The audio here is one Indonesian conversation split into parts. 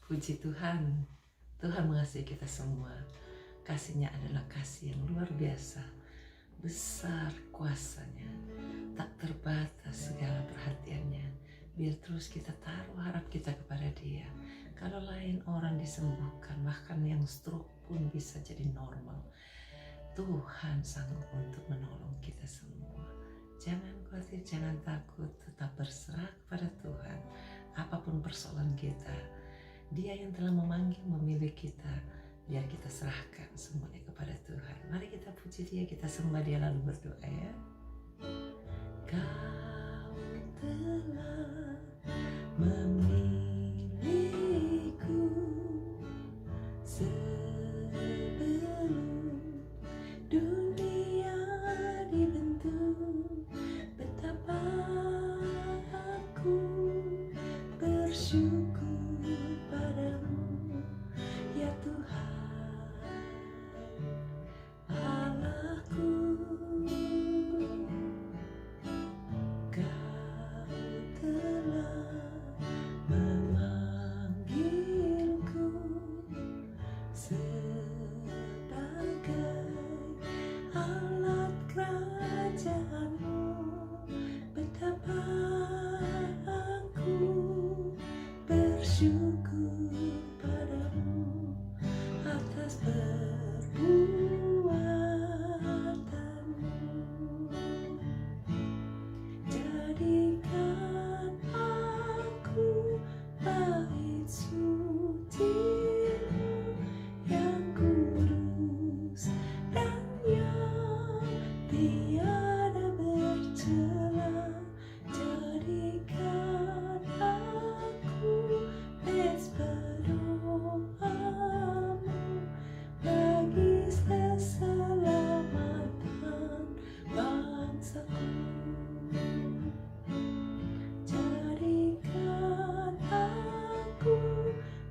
Puji Tuhan, Tuhan mengasihi kita semua. Kasih-Nya adalah kasih yang luar biasa, besar kuasanya, tak terbatas segala perhatiannya. Biar terus kita taruh harap kita kepada Dia. Kalau lain orang disembuhkan, bahkan yang stroke pun bisa jadi normal. Tuhan sanggup untuk menolong kita semua. Jangan khawatir, jangan takut, tetap berserah kepada Tuhan. Apapun persoalan kita, Dia yang telah memanggil, memilih kita, biar kita serahkan semuanya kepada Tuhan. Mari kita puji Dia, kita sembah Dia lalu berdoa ya. Kau telah memilihku sebelum dunia dibentuk. Betapa aku bersyukur padamu ya Tuhan Allahku. Kau telah memanggilku sebagai alat kerajaanmu. Betapa aku bersyukur padamu atas perbuatanmu. Jadikan aku bait suci-Mu yang kudus dan yang tiada bercela. Jadikan aku mezbah doamu bagi keselamatan bangsaku. Jadikan aku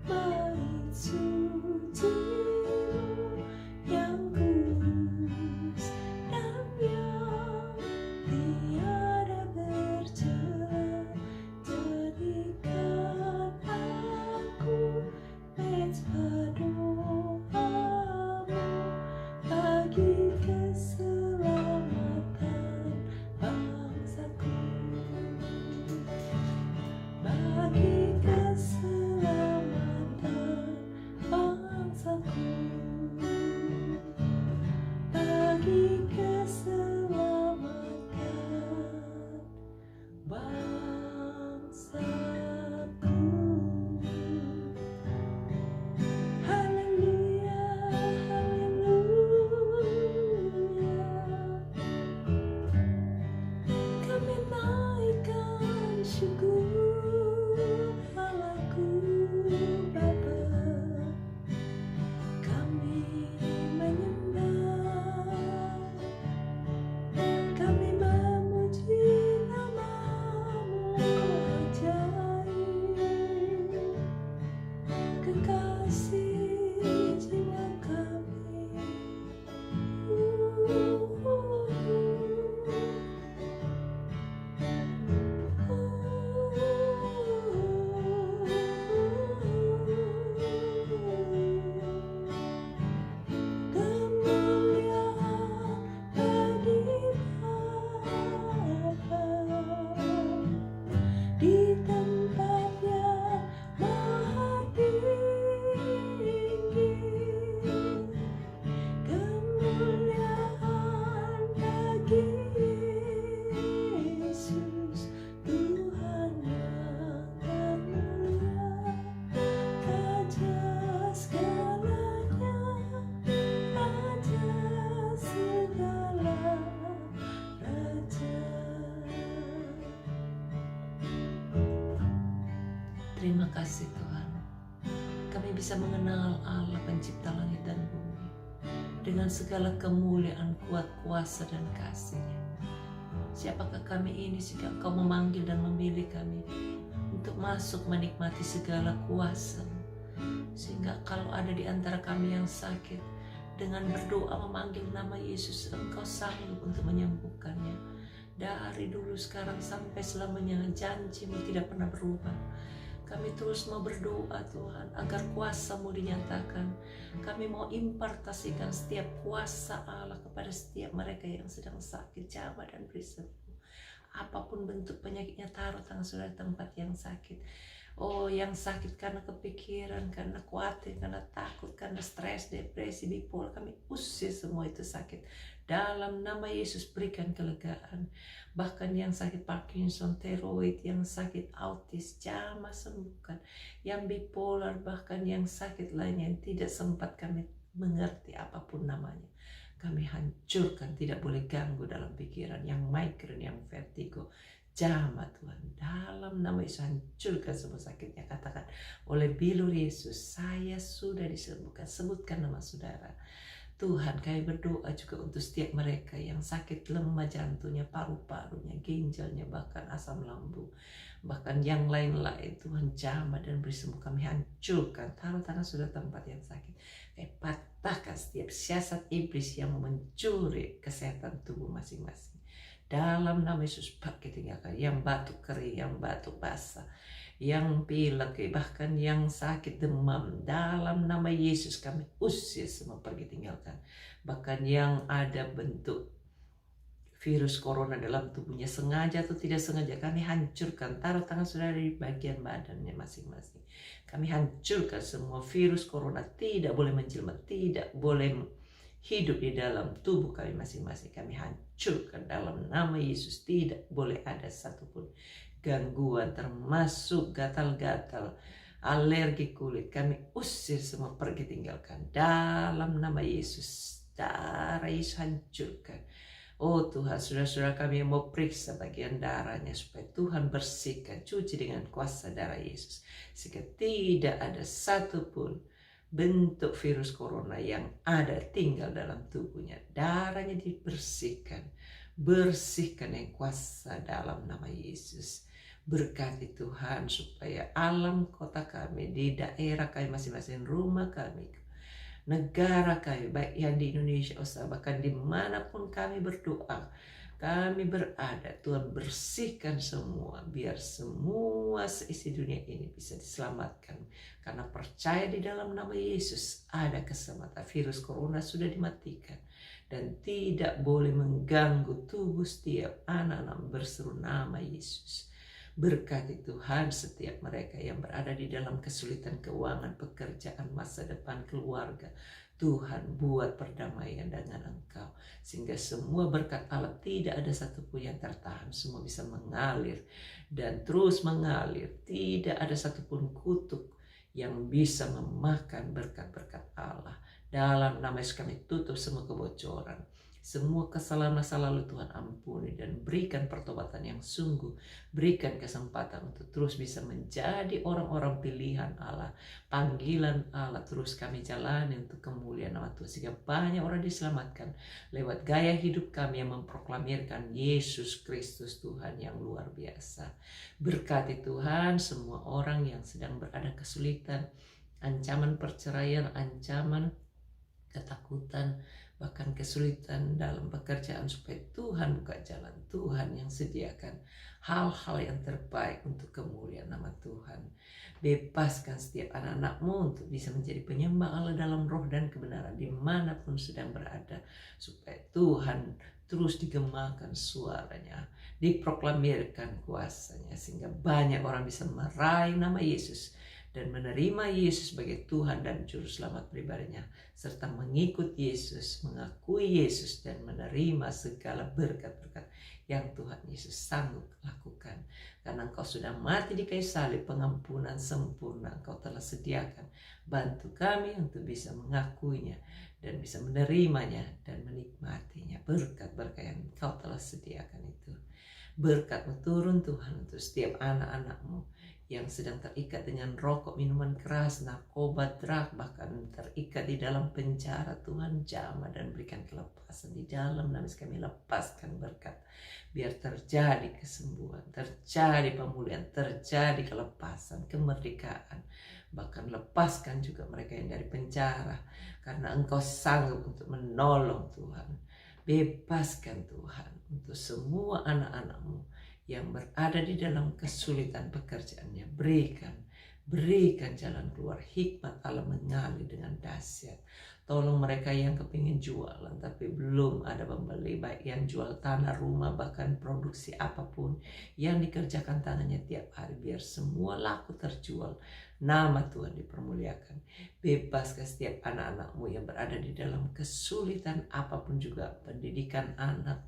bait suci-Mu yang kudus dan yang tiada bercela. Jadikan aku mezbah doamu bagi keselamatan bangsaku. Bagi keselamatan bangsaku. Bagi keselamatan bangsaku. Haleluya, haleluya. Kami naikkan syukur Allahku Bapa. Kami menyembah, kami memuji nama-Mu ajaib. Kekasih jiwa kami. Kemuliaan bagi Bapa di tempat yang maha tinggi. Kemuliaan bagi Yesus Tuhan yang termulia. Raja segalanya, Raja segala raja. Terima kasih Tuhan, kami bisa mengenal Allah pencipta langit dan bumi dengan segala kemuliaan, kuat kuasa dan kasih-Nya. Siapakah kami ini sehingga Engkau memanggil dan memilih kami untuk masuk menikmati segala kuasa, sehingga kalau ada di antara kami yang sakit, dengan berdoa memanggil nama Yesus, Engkau sanggup untuk menyembuhkannya. Dari dulu, sekarang, sampai selamanya, janji-Mu tidak pernah berubah. Kami terus mau berdoa Tuhan, agar kuasa-Mu dinyatakan. Kami mau impartasikan setiap kuasa Allah kepada setiap mereka yang sedang sakit, jamah dan beri sembuh. Apapun bentuk penyakitnya, taruh tangan Saudara tempat yang sakit. Oh, yang sakit karena kepikiran, karena khawatir, karena takut, karena stres, depresi, bipolar, kami usir semua itu sakit. Dalam nama Yesus berikan kelegaan. Bahkan yang sakit Parkinson, tiroid, yang sakit autis, jamah sembuhkan. Yang bipolar, bahkan yang sakit lainnya yang tidak sempat kami mengerti apapun namanya, kami hancurkan, tidak boleh ganggu dalam pikiran. Yang migrain, yang vertigo, jamah Tuhan, dalam nama Yesus hancurkan semua sakitnya. Katakan, oleh bilur Yesus saya sudah disembuhkan. Sebutkan nama saudara. Tuhan, kami berdoa juga untuk setiap mereka yang sakit lemah jantungnya, paru-parunya, ginjalnya, bahkan asam lambung, bahkan yang lain-lain. Tuhan, jamah dan beri sembuh. Kami hancurkan, taruh tangan sudah tempat yang sakit. Kami patahkan setiap siasat iblis yang mencuri kesehatan tubuh masing-masing. Dalam nama Yesus, pakai tinggalkan yang batuk kering, yang batuk basah, yang pilek, bahkan yang sakit demam. Dalam nama Yesus kami usir semua, pergi tinggalkan. Bahkan yang ada bentuk virus corona dalam tubuhnya, sengaja atau tidak sengaja, kami hancurkan. Taruh tangan saudara di bagian badannya masing-masing. Kami hancurkan semua virus corona, tidak boleh menjelma, tidak boleh hidup di dalam tubuh kami masing-masing. Kami hancurkan dalam nama Yesus. Tidak boleh ada satupun gangguan, termasuk gatal-gatal, alergi kulit. Kami usir semua, pergi tinggalkan. Dalam nama Yesus, darah Yesus hancurkan. Oh Tuhan, saudara-saudara kami yang mau periksa bagian darahnya, supaya Tuhan bersihkan, cuci dengan kuasa darah Yesus, sehingga tidak ada satupun bentuk virus corona yang ada tinggal dalam tubuhnya. Darahnya dibersihkan, bersihkan yang kuasa dalam nama Yesus. Berkati Tuhan supaya alam kota kami, di daerah kami masing-masing, rumah kami, negara kami, baik yang di Indonesia, bahkan dimanapun kami berdoa, kami berada, Tuhan bersihkan semua, biar semua seisi dunia ini bisa diselamatkan. Karena percaya di dalam nama Yesus ada keselamatan. Virus corona sudah dimatikan dan tidak boleh mengganggu tubuh setiap anak-anak berseru nama Yesus. Berkati Tuhan setiap mereka yang berada di dalam kesulitan keuangan, pekerjaan, masa depan, keluarga. Tuhan, buat perdamaian dengan Engkau, sehingga semua berkat Allah tidak ada satupun yang tertahan, semua bisa mengalir dan terus mengalir. Tidak ada satupun kutuk yang bisa memakan berkat-berkat Allah. Dalam nama Yesus kami tutup semua kebocoran, semua kesalahan masa lalu. Tuhan ampuni dan berikan pertobatan yang sungguh. Berikan kesempatan untuk terus bisa menjadi orang-orang pilihan Allah, panggilan Allah. Terus kami jalani untuk kemuliaan nama Tuhan, sehingga banyak orang diselamatkan lewat gaya hidup kami yang memproklamirkan Yesus Kristus Tuhan yang luar biasa. Berkati Tuhan semua orang yang sedang berada kesulitan, ancaman perceraian, ancaman ketakutan, bahkan kesulitan dalam pekerjaan, supaya Tuhan buka jalan, Tuhan yang sediakan hal-hal yang terbaik untuk kemuliaan nama Tuhan. Bebaskan setiap anak-anak-Mu untuk bisa menjadi penyembah Allah dalam roh dan kebenaran dimanapun sedang berada, supaya Tuhan terus digemakan suaranya, diproklamirkan kuasanya, sehingga banyak orang bisa meraih nama Yesus dan menerima Yesus sebagai Tuhan dan Juru Selamat pribadinya, serta mengikut Yesus, mengakui Yesus, dan menerima segala berkat-berkat yang Tuhan Yesus sanggup lakukan. Karena Engkau sudah mati di kayu salib, pengampunan sempurna Engkau telah sediakan. Bantu kami untuk bisa mengakuinya dan bisa menerimanya dan menikmatinya. Berkat-berkat yang Engkau telah sediakan itu. Berkat-Mu turun Tuhan untuk setiap anak-anak-Mu yang sedang terikat dengan rokok, minuman keras, narkoba, drug, bahkan terikat di dalam penjara. Tuhan jamah dan berikan kelepasan di dalam nama Yesus. Kami lepaskan berkat, biar terjadi kesembuhan, terjadi pemulihan, terjadi kelepasan, kemerdekaan. Bahkan lepaskan juga mereka yang dari penjara, karena Engkau sanggup untuk menolong Tuhan. Bebaskan Tuhan untuk semua anak-anak-Mu yang berada di dalam kesulitan pekerjaannya. Berikan Berikan jalan keluar, hikmat Allah mengalir dengan dahsyat. Tolong mereka yang kepingin jualan tapi belum ada pembeli, baik yang jual tanah, rumah, bahkan produksi apapun yang dikerjakan tangannya tiap hari, biar semua laku terjual. Nama Tuhan dipermuliakan. Bebaskan setiap anak-anakmu yang berada di dalam kesulitan apapun juga, pendidikan anak,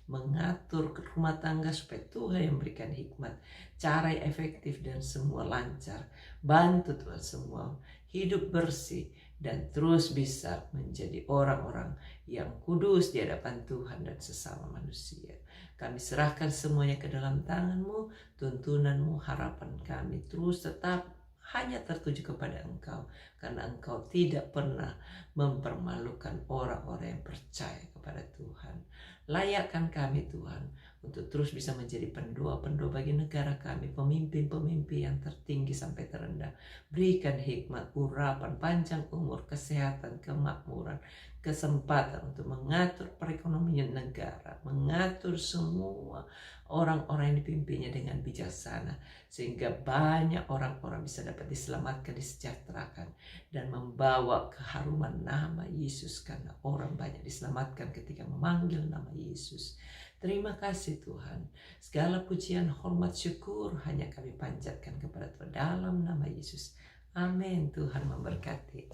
mengatur rumah tangga supaya Tuhan yang berikan hikmat, cara yang efektif dan semua lancar. Bantu Tuhan semua hidup bersih dan terus bisa menjadi orang-orang yang kudus di hadapan Tuhan dan sesama manusia. Kami serahkan semuanya ke dalam tangan-Mu, tuntunan-Mu, harapan kami terus tetap hanya tertuju kepada Engkau, karena Engkau tidak pernah mempermalukan orang-orang yang percaya kepada Tuhan. Layakkan kami Tuhan untuk terus bisa menjadi pendoa-pendoa bagi negara kami, pemimpin-pemimpin yang tertinggi sampai terendah. Berikan hikmat, urapan, panjang umur, kesehatan, kemakmuran, kesempatan untuk mengatur perekonomian negara, mengatur semua orang-orang yang dipimpinnya dengan bijaksana, sehingga banyak orang-orang bisa dapat diselamatkan, disejahterakan, dan membawa keharuman nama Yesus, karena orang banyak diselamatkan ketika memanggil nama Yesus. Terima kasih Tuhan. Segala pujian, hormat, syukur hanya kami panjatkan kepada Tuhan dalam nama Yesus. Amin. Tuhan memberkati.